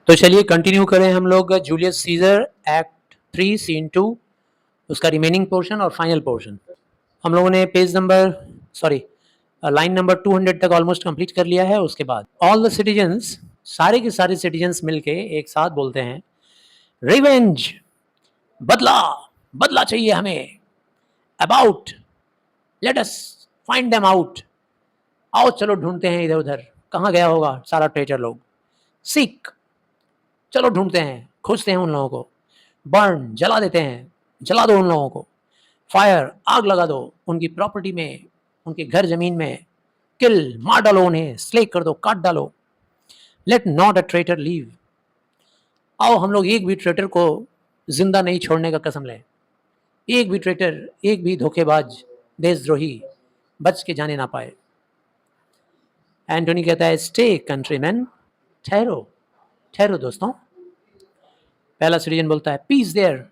तो चलिए कंटिन्यू करें हम लोग जूलियस सीजर एक्ट 3 सीन 2 उसका रिमेनिंग पोर्शन और फाइनल पोर्शन। हम लोगों ने पेज नंबर लाइन नंबर 200 तक ऑलमोस्ट कंप्लीट कर लिया है। उसके बाद ऑल द सिटीजन्स, सारे के सारे सिटीजन्स मिलके एक साथ बोलते हैं रिवेंज, बदला, बदला चाहिए हमें। About, let us find them out, आओ चलो ढूंढते हैं इधर उधर, कहाँ गया होगा सारा ट्रेजर लोग। सीक, चलो ढूंढते हैं, खोजते हैं उन लोगों को। बर्न, जला देते हैं, जला दो उन लोगों को। फायर, आग लगा दो उनकी प्रॉपर्टी में, उनके घर जमीन में। किल, मार डालो उन्हें, स्लेक कर दो, काट डालो। Let not a traitor leave, आओ हम लोग एक भी ट्रेटर को जिंदा नहीं छोड़ने का कसम लें। एक भी ट्रेटर, एक भी धोखेबाज, देशद्रोही बच के जाने ना पाए। एंटोनी कहता है स्टे कंट्रीमैन, ठहरो, ठहरो दोस्तों। पहला सिटीजन बोलता है पीस देयर,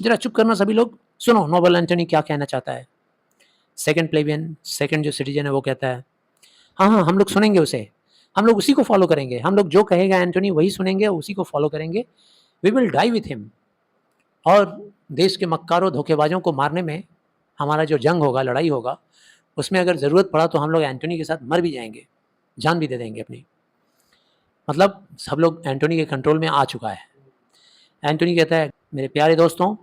जरा चुप करना सभी लोग, सुनो नोबल एंटोनी क्या कहना चाहता है। सेकंड प्लेबियन, सेकंड जो सिटीजन है वो कहता है हाँ हाँ हम लोग सुनेंगे उसे, हम लोग उसी को फॉलो करेंगे, हम लोग जो कहेगा एंटोनी वही सुनेंगे, उसी को फॉलो करेंगे। We will die with him. और देश के मक्कारों धोखेबाजों को मारने में हमारा जो जंग होगा, लड़ाई होगा, उसमें अगर ज़रूरत पड़ा तो हम लोग एंटोनी के साथ मर भी जाएंगे, जान भी दे देंगे अपनी। मतलब सब लोग एंटोनी के कंट्रोल में आ चुका है। एंटोनी कहता है मेरे प्यारे दोस्तों,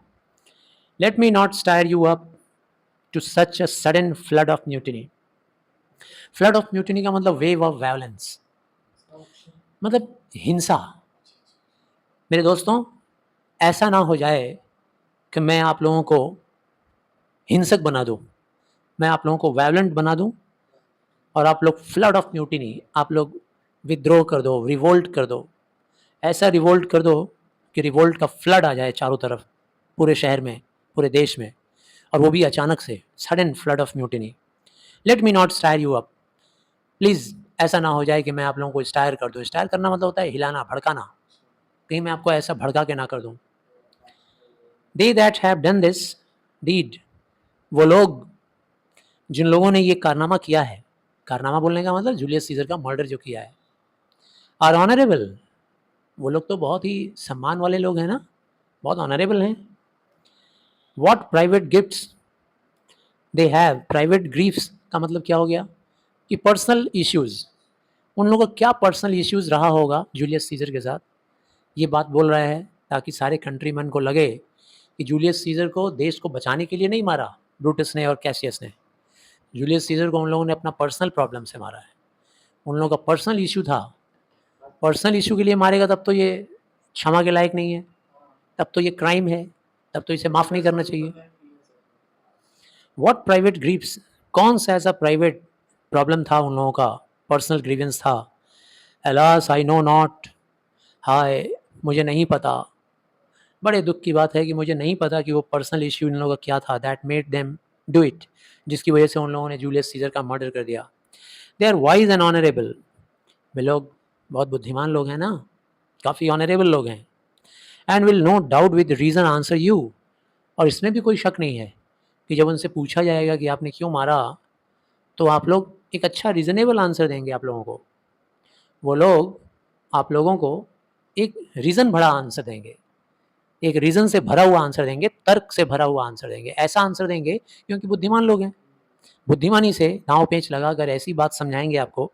let me not stir you up to such a sudden flood of mutiny. Flood of mutiny का मतलब वेव ऑफ वायलेंस, मतलब हिंसा। मेरे दोस्तों, ऐसा ना हो जाए कि मैं आप लोगों को हिंसक बना दूं, मैं आप लोगों को वायलेंट बना दूं और आप लोग फ्लड ऑफ म्यूटिनी, आप लोग विद्रोह कर दो, रिवोल्ट कर दो। ऐसा रिवोल्ट कर दो कि रिवोल्ट का फ्लड आ जाए चारों तरफ, पूरे शहर में, पूरे देश में, और वो भी अचानक से, sudden flood of mutiny. Late me not stir you up, please ऐसा ना हो जाए कि मैं आप लोगों को स्टायर कर दूँ। स्टायर करना मतलब होता है हिलाना, भड़काना, कहीं मैं आपको ऐसा भड़का के ना कर दूँ। They that have done this deed, वो लोग जिन लोगों ने ये कारनामा किया है, कारनामा बोलने का मतलब जूलियस सीजर का मर्डर जो किया है, आर ऑनरेबल, वो लोग तो बहुत ही सम्मान वाले लोग हैं ना, बहुत ऑनरेबल हैं। What private gifts they have, private griefs का मतलब क्या हो गया कि पर्सनल इश्यूज़, उन लोगों का क्या पर्सनल इश्यूज़ रहा होगा जूलियस सीजर के साथ, ये बात बोल रहा है ताकि सारे कंट्रीमैन को लगे कि जूलियस सीजर को देश को बचाने के लिए नहीं मारा ब्रूटस ने और कैसियस ने। जूलियस सीजर को उन लोगों ने अपना पर्सनल प्रॉब्लम से मारा है, उन लोगों का पर्सनल इशू था। पर्सनल इशू के लिए मारेगा तब तो ये क्षमा के लायक नहीं है, तब तो ये क्राइम है, तब तो इसे माफ़ नहीं करना चाहिए। व्हाट प्राइवेट ग्रीव्स, कौन सा ऐसा प्राइवेट प्रॉब्लम था उन लोगों का, पर्सनल ग्रीवेंस था। अलास आई नो नॉट, हाय मुझे नहीं पता, बड़े दुख की बात है कि मुझे नहीं पता कि वो पर्सनल इश्यू इन लोगों का क्या था, that made them do it, जिसकी वजह से उन लोगों ने जूलियस सीजर का मर्डर कर दिया। They are wise and honourable, वे लोग बहुत बुद्धिमान लोग हैं ना, काफ़ी ऑनरेबल लोग हैं। And will no doubt with reason answer you, और इसमें भी कोई शक नहीं है कि जब उनसे पूछा जाएगा कि आपने क्यों मारा, तो आप लोग एक अच्छा रीज़नेबल आंसर देंगे आप लोगों को। वो लोग आप लोगों को एक रीज़न भरा आंसर देंगे, एक रीज़न से भरा हुआ आंसर देंगे, तर्क से भरा हुआ आंसर देंगे। ऐसा आंसर देंगे क्योंकि बुद्धिमान लोग हैं, बुद्धिमानी से दाँव पेंच लगाकर ऐसी बात समझाएँगे आपको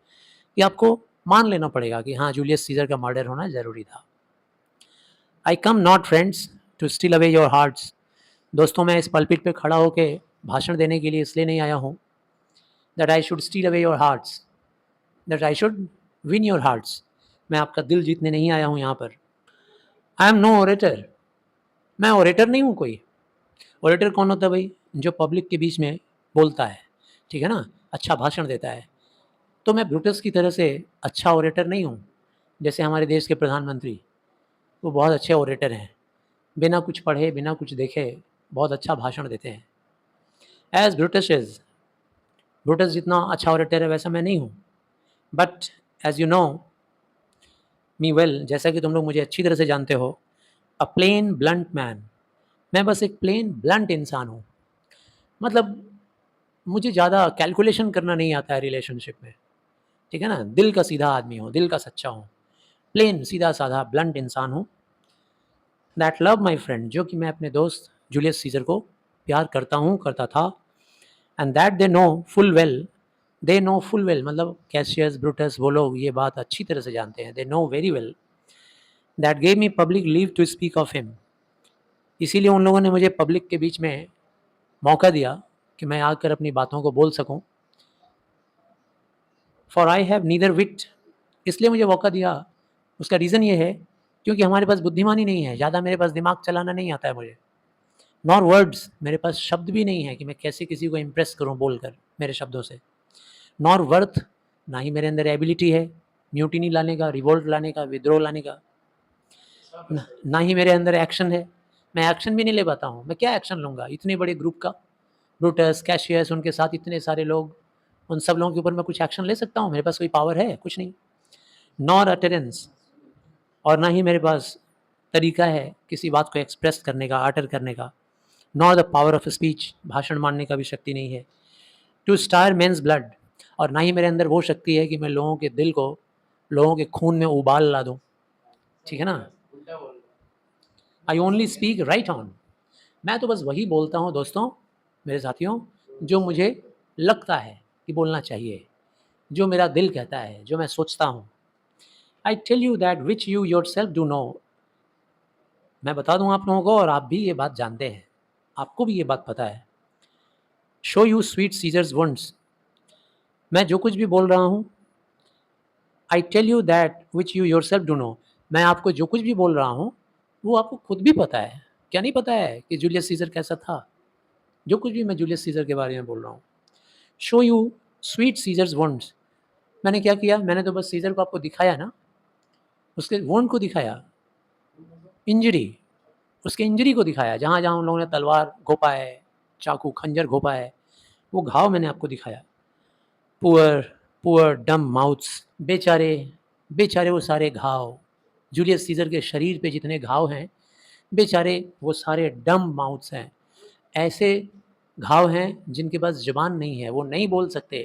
कि आपको मान लेना पड़ेगा कि हाँ, जूलियस सीज़र का मर्डर होना ज़रूरी था। I come not friends to steal away your hearts, दोस्तों मैं इस पल्पिट पे खड़ा होके भाषण देने के लिए इसलिए नहीं आया हूँ that I should steel away your hearts, that I should win your hearts, मैं आपका दिल जीतने नहीं आया हूँ यहाँ पर। आई एम नो ओरेटर, मैं ओरेटर नहीं हूँ कोई। ओरेटर कौन होता है भाई, जो पब्लिक के बीच में बोलता है, ठीक है ना, अच्छा भाषण देता है। तो मैं ब्रूटस की तरह से अच्छा ओरेटर नहीं हूँ, जैसे हमारे देश के प्रधानमंत्री, वो बहुत अच्छे ओरेटर हैं, बिना कुछ पढ़े बिना कुछ देखे बहुत अच्छा भाषण देते हैं। एज ब्रूटस इज, ब्रूटस जितना अच्छा ओरेटर है वैसा मैं नहीं हूँ। But as you know me well, जैसा कि तुम लोग मुझे अच्छी तरह से जानते हो, अ प्लेन ब्लंट मैन, मैं बस एक प्लेन ब्लंट इंसान हूँ। मतलब मुझे ज़्यादा कैलकुलेशन करना नहीं आता है रिलेशनशिप में, ठीक है ना, दिल का सीधा आदमी हूँ, दिल का सच्चा हूँ। प्लेन सीधा साधा ब्लंट इंसान हूँ। दैट लव माई फ्रेंड, जो कि मैं अपने दोस्त जूलियस सीजर को प्यार करता हूँ, करता था। And that they know full well, मतलब कैशियस ब्रूटस वो लोग ये बात अच्छी तरह से जानते हैं, they know very well that gave me public leave to speak of him. इसीलिए उन लोगों ने मुझे पब्लिक के बीच में मौका दिया कि मैं आकर अपनी बातों को बोल सकूं। फॉर आई हैव नीदर विट, इसलिए मुझे मौका दिया, उसका रीज़न ये है क्योंकि हमारे पास बुद्धिमानी नहीं है, ज़्यादा मेरे पास दिमाग चलाना नहीं आता है मुझे। नॉर वर्ड्स, मेरे पास शब्द भी नहीं है कि मैं कैसे किसी को इम्प्रेस करूं बोलकर मेरे शब्दों से। नॉर वर्थ, ना ही मेरे अंदर एबिलिटी है म्यूटिनी लाने का, रिवोल्ट लाने का, विद्रोह लाने का। ना ही मेरे अंदर एक्शन है, मैं एक्शन भी नहीं ले पाता हूँ। मैं क्या एक्शन लूँगा इतने बड़े ग्रुप का? ब्रूटस, कैशियस, उनके साथ इतने सारे लोग, उन सब लोगों के ऊपर मैं कुछ एक्शन ले सकता हूँ? मेरे पास कोई पावर है? कुछ नहीं। नॉर अटेरेंस, और ना ही मेरे पास तरीका है किसी बात को एक्सप्रेस करने का, आटर करने का। Nor the power of speech, भाषण मारने का भी शक्ति नहीं है। टू स्टार मेन्स ब्लड, और ना ही मेरे अंदर वो शक्ति है कि मैं लोगों के दिल को, लोगों के खून में उबाल ला दूँ। ठीक है ना? I only speak right on, मैं तो बस वही बोलता हूँ दोस्तों, मेरे साथियों, जो मुझे लगता है कि बोलना चाहिए, जो मेरा दिल कहता है, जो मैं सोचता हूँ। I tell you that which you yourself do know, मैं बता दूँ आप लोगों को, और आप भी ये बात जानते हैं, आपको भी ये बात पता है। Show you sweet Caesar's wounds, मैं जो कुछ भी बोल रहा हूँ, I tell you that which you yourself do know, मैं आपको जो कुछ भी बोल रहा हूँ वो आपको खुद भी पता है। क्या नहीं पता है कि जूलियस सीजर कैसा था? जो कुछ भी मैं जूलियस सीजर के बारे में बोल रहा हूँ। Show you sweet Caesar's wounds, मैंने क्या किया? मैंने तो बस सीजर को आपको दिखाया ना, उसके वुंड को दिखाया, इंजरी, उसके इंजरी को दिखाया, जहाँ जहाँ उन लोगों ने तलवार घोपा है, चाकू खंजर घोपा है, वो घाव मैंने आपको दिखाया। पुअर पुअर डम माउथ्स, बेचारे बेचारे वो सारे घाव, जूलियस सीजर के शरीर पे जितने घाव हैं, बेचारे वो सारे डम माउथ्स हैं। ऐसे घाव हैं जिनके पास ज़ुबान नहीं है, वो नहीं बोल सकते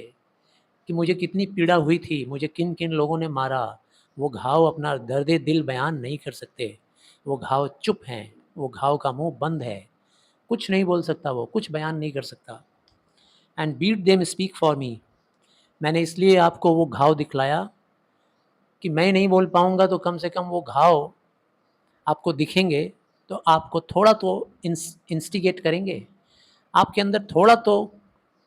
कि मुझे कितनी पीड़ा हुई थी, मुझे किन किन लोगों ने मारा। वो घाव अपना दर्द दिल बयान नहीं कर सकते, वो घाव चुप हैं, वो घाव का मुंह बंद है, कुछ नहीं बोल सकता, वो कुछ बयान नहीं कर सकता। And bid them speak for me, मैंने इसलिए आपको वो घाव दिखलाया कि मैं नहीं बोल पाऊँगा तो कम से कम वो घाव आपको दिखेंगे तो आपको थोड़ा तो इंस्टिगेट करेंगे, आपके अंदर थोड़ा तो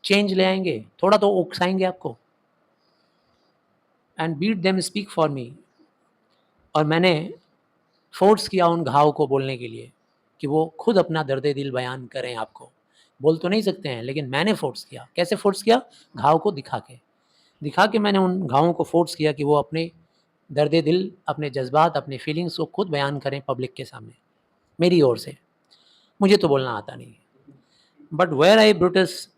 चेंज ले आएंगे, थोड़ा तो उकसाएंगे आपको। And bid them speak for me, और मैंने फोर्स किया उन घाव को बोलने के लिए कि वो खुद अपना दर्द दिल बयान करें आपको। बोल तो नहीं सकते हैं, लेकिन मैंने फोर्स किया। कैसे फोर्स किया? घाव को दिखा के मैंने उन घावों को फोर्स किया कि वो अपने दर्द दिल, अपने जज्बात, अपने फीलिंग्स को खुद बयान करें पब्लिक के सामने, मेरी ओर से। मुझे तो बोलना आता नहीं, but were I Brutus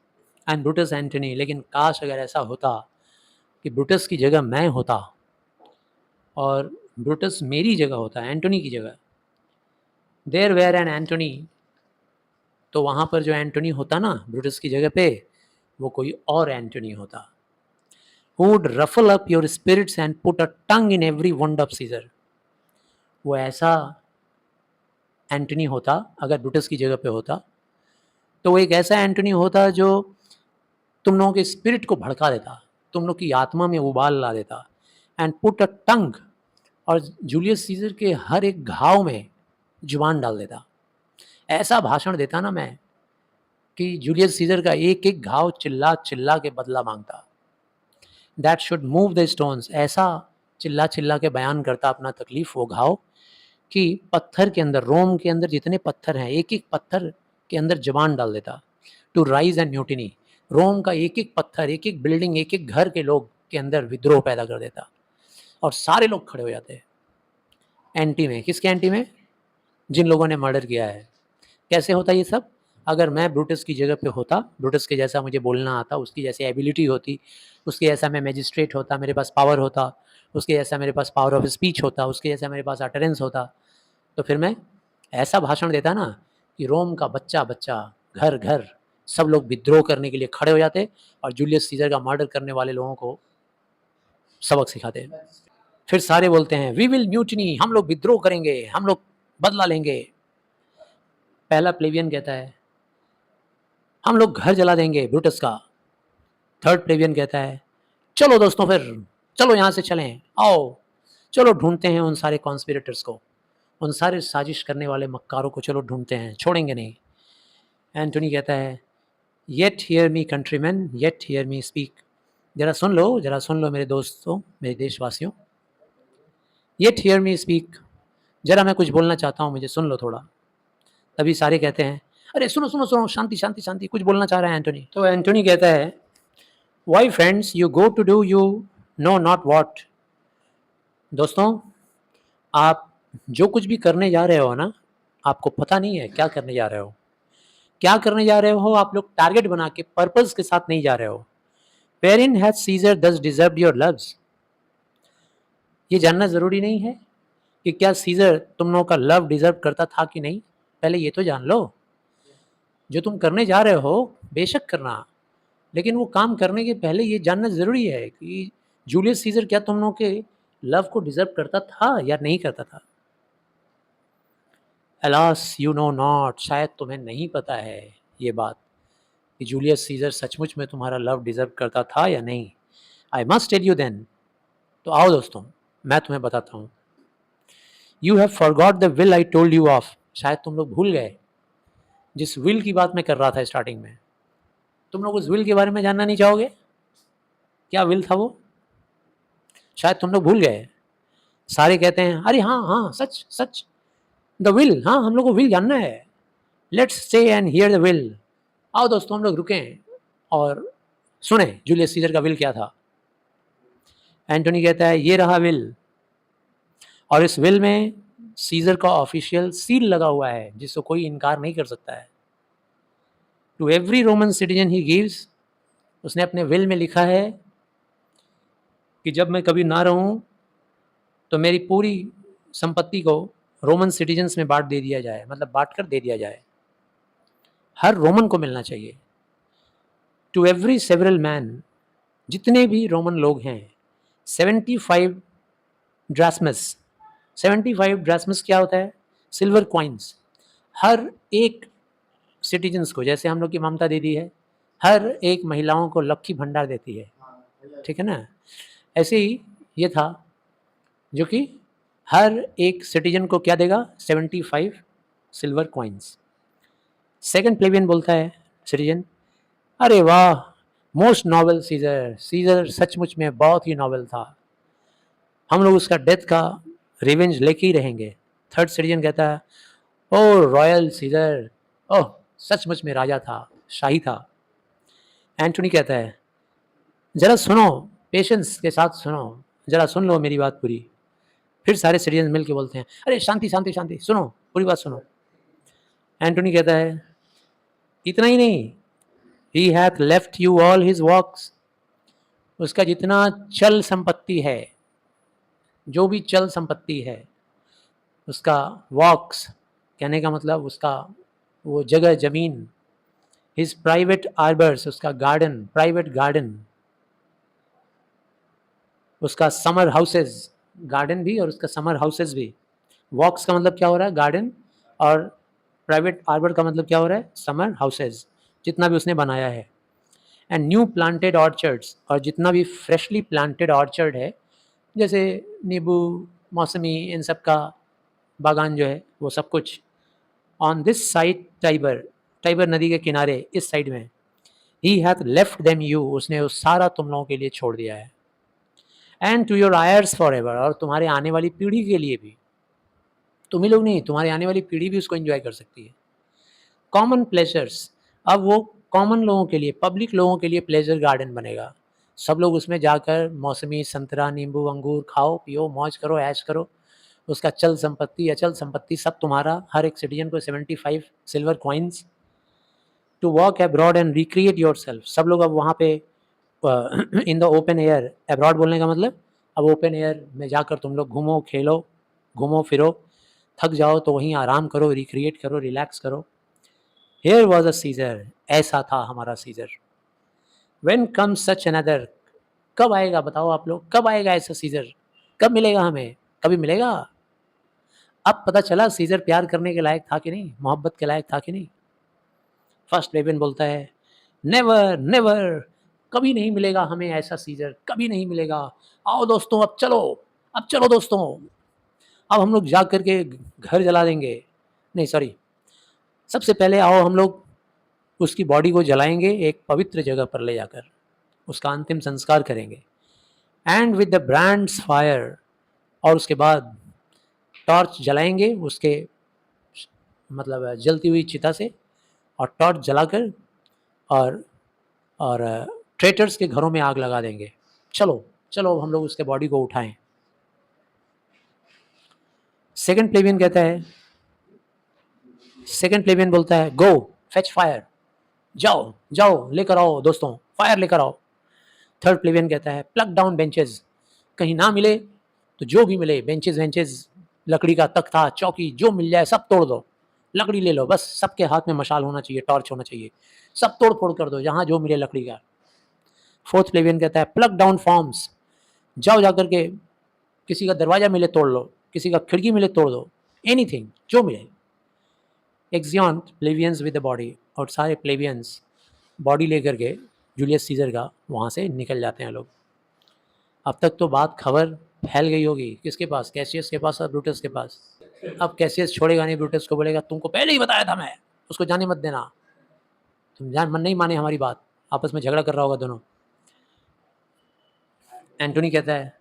and Brutus Antony, लेकिन काश अगर ऐसा होता कि ब्रूटस की जगह मैं होता और ब्रूटस मेरी जगह होता, एंटोनी की जगह। देयर वेयर एन एंटोनी, तो वहाँ पर जो एंटोनी होता ना ब्रूटस की जगह पे, वो कोई और एंटोनी होता। Who would ruffle up your spirits and put a tongue in every wound of Caesar, वो ऐसा एंटोनी होता अगर ब्रूटस की जगह पे होता। तो वो एक ऐसा एंटोनी होता जो तुम लोगों के स्पिरिट को भड़का देता, तुम लोग की आत्मा में उबाल ला देता। एंड पुट अ टंग, और जूलियस सीजर के हर एक घाव में जुबान डाल देता। ऐसा भाषण देता ना मैं कि जूलियस सीजर का एक एक घाव चिल्ला चिल्ला के बदला मांगता। That should move the stones, ऐसा चिल्ला चिल्ला के बयान करता अपना तकलीफ वो घाव कि पत्थर के अंदर, रोम के अंदर जितने पत्थर हैं, एक एक पत्थर के अंदर जबान डाल देता। टू राइज एंड म्यूटिनी, रोम का एक एक पत्थर, एक एक बिल्डिंग, एक एक घर के लोग के अंदर विद्रोह पैदा कर देता, और सारे लोग खड़े हो जाते एंटी में। किसके एंटी में? जिन लोगों ने मर्डर किया है। कैसे होता ये सब? अगर मैं ब्रूटस की जगह पे होता, ब्रूटस के जैसा मुझे बोलना आता, उसकी जैसी एबिलिटी होती, उसके जैसा मैं मैजिस्ट्रेट होता, मेरे पास पावर होता, उसके जैसा मेरे पास पावर ऑफ स्पीच होता, उसके जैसा मेरे पास अटरेंस होता, तो फिर मैं ऐसा भाषण देता ना कि रोम का बच्चा बच्चा, घर घर, सब लोग विद्रोह करने के लिए खड़े हो जाते और जूलियस सीजर का मर्डर करने वाले लोगों को सबक सिखाते। फिर सारे बोलते हैं वी विल म्यूटनी, हम लोग विद्रोह करेंगे, हम लोग बदला लेंगे। पहला प्लेबियन कहता है हम लोग घर जला देंगे ब्रूटस का। थर्ड प्लेबियन कहता है चलो दोस्तों फिर, चलो यहाँ से चलें, आओ चलो ढूंढते हैं उन सारे कॉन्स्पिरेटर्स को, उन सारे साजिश करने वाले मक्कारों को चलो ढूंढते हैं, छोड़ेंगे नहीं। एंटोनी कहता है yet hear me countryman, yet hear me speak, जरा सुन लो मेरे दोस्तों, मेरे देशवासियों। येट हियर मी स्पीक, जरा मैं कुछ बोलना चाहता हूँ, मुझे सुन लो थोड़ा। तभी सारे कहते हैं अरे सुनो सुनो सुनो, शांति शांति शांति, कुछ बोलना चाह रहा है एंटोनी। तो एंटोनी कहता है why friends you go to do you know not what, दोस्तों आप जो कुछ भी करने जा रहे हो ना, आपको पता नहीं है क्या करने जा रहे हो, क्या करने जा रहे हो आप लोग टारगेट बना के पर्पस के साथ नहीं जा रहे हो। वेरिन हैज सीजर दस डिजर्व्ड योर लव्स, ये जानना ज़रूरी नहीं है कि क्या सीजर तुम लोगों का लव डिजर्व करता था कि नहीं, पहले ये तो जान लो। जो तुम करने जा रहे हो बेशक करना, लेकिन वो काम करने के पहले ये जानना ज़रूरी है कि जूलियस सीजर क्या तुम लोगों के लव को डिजर्व करता था या नहीं करता था। अलास यू नो नॉट, शायद तुम्हें नहीं पता है ये बात कि जूलियस सीजर सचमुच में तुम्हारा लव डिजर्व करता था या नहीं। I must tell you then, तो आओ दोस्तों मैं तुम्हें बताता हूँ। You have forgot the will I told you of, शायद तुम लोग भूल गए जिस विल की बात मैं कर रहा था स्टार्टिंग में। तुम लोग उस विल के बारे में जानना नहीं चाहोगे, क्या विल था वो, शायद तुम लोग भूल गए। सारे कहते हैं अरे हाँ हाँ सच सच, द विल, हाँ हम लोग को विल जानना है, let's stay and here the will. आओ दोस्तों हम लोग रुकें और सुने जूलियस सीजर का विल क्या था। एंटोनी कहता है ये रहा विल, और इस विल में सीजर का ऑफिशियल सील लगा हुआ है जिसको कोई इनकार नहीं कर सकता है। To every Roman citizen he gives, उसने अपने विल में लिखा है कि जब मैं कभी ना रहूं तो मेरी पूरी संपत्ति को रोमन सिटीजन्स में बांट दे दिया जाए, मतलब बांट कर दे दिया जाए, हर रोमन को मिलना चाहिए। टू एवरी सेवरल मैन, जितने भी रोमन लोग हैं, 75 ड्रास्मस, 75 ड्रास्मस क्या होता है, सिल्वर कॉइन्स, हर एक सिटीजन्स को, जैसे हम लोग की ममता दीदी है हर एक महिलाओं को लक्की भंडार देती है, ठीक है ना, ऐसे ही ये था जो कि हर एक सिटीजन को क्या देगा, 75 सिल्वर कॉइन्स। सेकंड प्लेबियन बोलता है सिटीजन अरे वाह मोस्ट नॉवेल सीजर, सीजर सचमुच में बहुत ही नॉवेल था, हम लोग उसका डेथ का रिवेंज लेके ही रहेंगे। थर्ड सिटीजन कहता है ओ रॉयल सीजर, ओह सचमुच में राजा था, शाही था। एंटोनी कहता है जरा सुनो, पेशेंस के साथ सुनो, जरा सुन लो मेरी बात पूरी। फिर सारे सिटीजन मिल के बोलते हैं अरे शांति शांति शांति, सुनो पूरी बात सुनो। एंटोनी कहता है इतना ही नहीं, he hath left you all his works, उसका जितना चल संपत्ति है, जो भी चल संपत्ति है, उसका वॉक्स कहने का मतलब उसका वो जगह ज़मीन, हिज प्राइवेट आर्बर्स, उसका गार्डन, प्राइवेट गार्डन, उसका समर हाउसेस, गार्डन भी और उसका समर हाउसेस भी। वॉक्स का मतलब क्या हो रहा है, गार्डन, और प्राइवेट आर्बर का मतलब क्या हो रहा है, समर हाउसेस, जितना भी उसने बनाया है। एंड न्यू प्लांटेड ऑर्चर्ड्स, और जितना भी फ्रेशली प्लांटेड ऑर्चर्ड है, जैसे नींबू, मौसमी, इन सब का बागान जो है वो सब कुछ। On this side Tiber, Tiber नदी के किनारे इस साइड में, he hath left them you, उसने वो सारा तुम लोगों के लिए छोड़ दिया है। And to your heirs for ever, और तुम्हारे आने वाली पीढ़ी के लिए भी, तुम ही लोग नहीं, तुम्हारी आने वाली पीढ़ी भी उसको एंजॉय कर सकती है। कॉमन प्लेजर्स, अब वो कॉमन लोगों के लिए, पब्लिक लोगों के लिए प्लेजर गार्डन बनेगा, सब लोग उसमें जाकर मौसमी, संतरा, नींबू, अंगूर खाओ पियो, मौज करो, ऐश करो। उसका चल संपत्ति, अचल संपत्ति सब तुम्हारा, हर एक सिटीजन को 75 silver coins. To walk abroad and recreate yourself, सब लोग अब वहाँ पे in the open air, abroad बोलने का मतलब अब ओपन एयर में जाकर तुम लोग घूमो, खेलो, घूमो फिरो, थक जाओ तो वहीं आराम करो, रिक्रिएट करो, रिलैक्स करो। Here was a Caesar, ऐसा था हमारा scissor. When comes such another, कब आएगा बताओ आप लोग, कब आएगा ऐसा सीजर, कब मिलेगा हमें? कभी मिलेगा? अब पता चला सीजर प्यार करने के लायक था कि नहीं, मोहब्बत के लायक था कि नहीं। फर्स्ट प्लेबियन बोलता है नेवर नेवर, कभी नहीं मिलेगा हमें ऐसा सीजर, कभी नहीं मिलेगा। आओ दोस्तों अब चलो दोस्तों, अब हम लोग जाग करके घर जला देंगे। नहीं सॉरी, सबसे पहले आओ हम लोग उसकी बॉडी को जलाएंगे एक पवित्र जगह पर ले जाकर, उसका अंतिम संस्कार करेंगे। And with the brands fire, और उसके बाद टॉर्च जलाएंगे उसके मतलब जलती हुई चिता से, और टॉर्च जलाकर और ट्रेटर्स के घरों में आग लगा देंगे। चलो चलो हम लोग उसके बॉडी को उठाएं। सेकंड प्लेबियन कहता है, सेकंड प्लेबियन बोलता है गो फेच फायर, जाओ जाओ लेकर आओ दोस्तों, फायर लेकर आओ। थर्ड प्लेबियन कहता है प्लग डाउन बेंचेस, कहीं ना मिले तो जो भी मिले, बेंचेस वेंचेस, लकड़ी का तख्ता चौकी जो मिल जाए सब तोड़ दो, लकड़ी ले लो, बस सबके हाथ में मशाल होना चाहिए, टॉर्च होना चाहिए, सब तोड़ फोड़ कर दो जहाँ जो मिले लकड़ी का। फोर्थ प्लेबियन कहता है प्लग डाउन फॉर्म्स, जाओ जाकर के किसी का दरवाजा मिले तोड़ लो, किसी का खिड़की मिले तोड़ दो, एनीथिंग जो मिले। एक्सियंट प्लेबियंस विद द बॉडी, और सारे प्लेबियंस बॉडी लेकर के जूलियस सीजर का वहाँ से निकल जाते हैं लोग। अब तक तो बात खबर फैल गई होगी किसके पास, कैसियस के पास और ब्रूटस के पास। अब कैसियस छोड़ेगा नहीं, ब्रूटस को बोलेगा तुमको पहले ही बताया था मैं, उसको जाने मत देना, तुम जान मन नहीं माने हमारी बात, आपस में झगड़ा कर रहा होगा दोनों। एंटोनी कहता है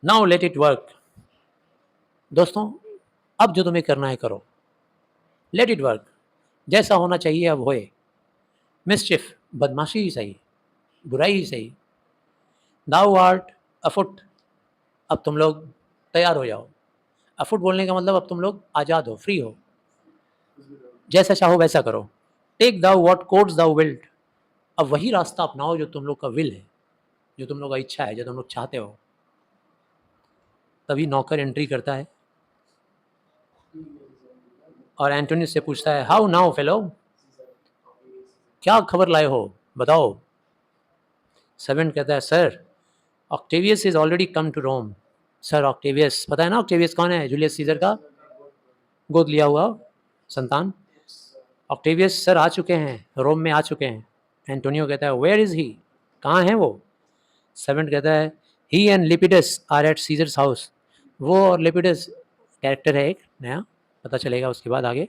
नाउ लेट इट वर्क, दोस्तों अब जो तुम्हें करना है करो, लेट इट वर्क, जैसा होना चाहिए अब होए। मिसचिफ, बदमाशी ही सही, बुराई ही सही। दाउ आर्ट अफुट, अब तुम लोग तैयार हो जाओ। अफुट बोलने का मतलब अब तुम लोग आज़ाद हो, फ्री हो, जैसा चाहो वैसा करो। Take thou what course thou wilt, अब वही रास्ता अपनाओ जो तुम लोग का विल है, जो तुम लोग का इच्छा है, जो तुम लोग चाहते हो। तभी नौकर एंट्री करता है और एंटोनी से पूछता है हाउ नाउ फेलो, क्या खबर लाए हो बताओ। सर्वेंट कहता है sir Octavius is already come to Rome. Sir Octavius, पता है ना ऑक्टेवियस कौन है, जूलियस सीजर का गोद लिया हुआ संतान। ऑक्टेवियस सर आ चुके हैं, रोम में आ चुके हैं। एंटोनियो कहता है वेयर इज ही, कहाँ है वो। सर्वेंट कहता है he and Lepidus are at Caesar's house, वो और लिपिडस कैरेक्टर है एक नया, पता चलेगा उसके बाद आगे।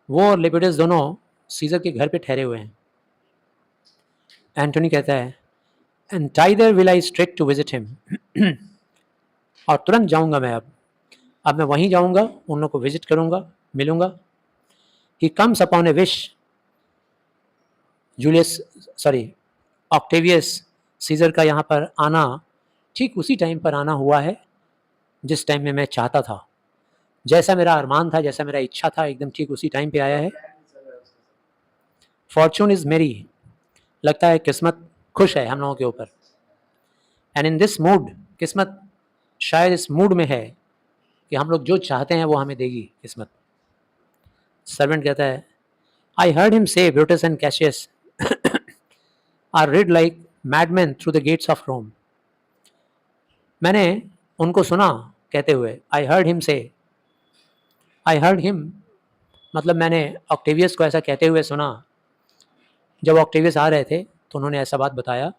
वो और लिपिडस दोनों सीजर के घर पे ठहरे हुए हैं। एंटोनी कहता है and thither will I straight to visit him, और तुरंत जाऊंगा मैं, अब मैं वहीं जाऊंगा, उन लोगों को विजिट करूंगा, मिलूंगा। He comes upon A wish, Julius sorry Octavius Caesar का यहाँ पर आना ठीक उसी टाइम पर आना हुआ है जिस टाइम में मैं चाहता था, जैसा मेरा अरमान था, जैसा मेरा इच्छा था, एकदम ठीक उसी टाइम पे आया है। फॉर्चून इज मेरी, लगता है किस्मत खुश है हम लोगों के ऊपर। एंड इन दिस मूड, किस्मत शायद इस मूड में है कि हम लोग जो चाहते हैं वो हमें देगी किस्मत। सर्वेंट कहता है I heard him say Brutus and Cassius are rid like madmen through the gates of Rome, मैंने उनको सुना कहते हुए, आई हर्ड हिम से, आई हर्ड हिम मतलब मैंने ऑक्टेवियस को ऐसा कहते हुए सुना। जब ऑक्टेवियस आ रहे थे तो उन्होंने ऐसा बात बताया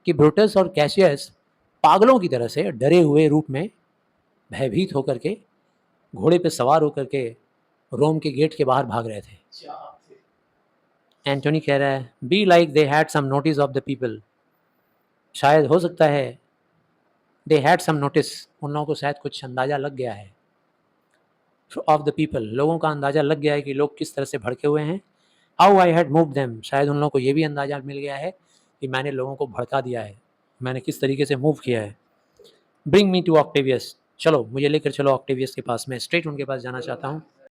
कि ब्रूटस और कैशियस पागलों की तरह से डरे हुए रूप में भयभीत होकर के घोड़े पे सवार होकर के रोम के गेट के बाहर भाग रहे थे। एंटोनी कह रहा है be like they had some notice of the people, शायद हो सकता है दे हैड सम नोटिस, उन लोगों को शायद कुछ अंदाज़ा लग गया है, ऑफ द पीपल, लोगों का अंदाज़ा लग गया है कि लोग किस तरह से भड़के हुए हैं। How I had move them, शायद उन लोगों को ये भी अंदाज़ा मिल गया है कि मैंने लोगों को भड़का दिया है, मैंने किस तरीके से मूव किया है। ब्रिंग मी टू ऑक्टेवियस, चलो मुझे लेकर चलो ऑक्टेवियस के पास, मैं स्ट्रेट उनके पास जाना चाहता हूँ।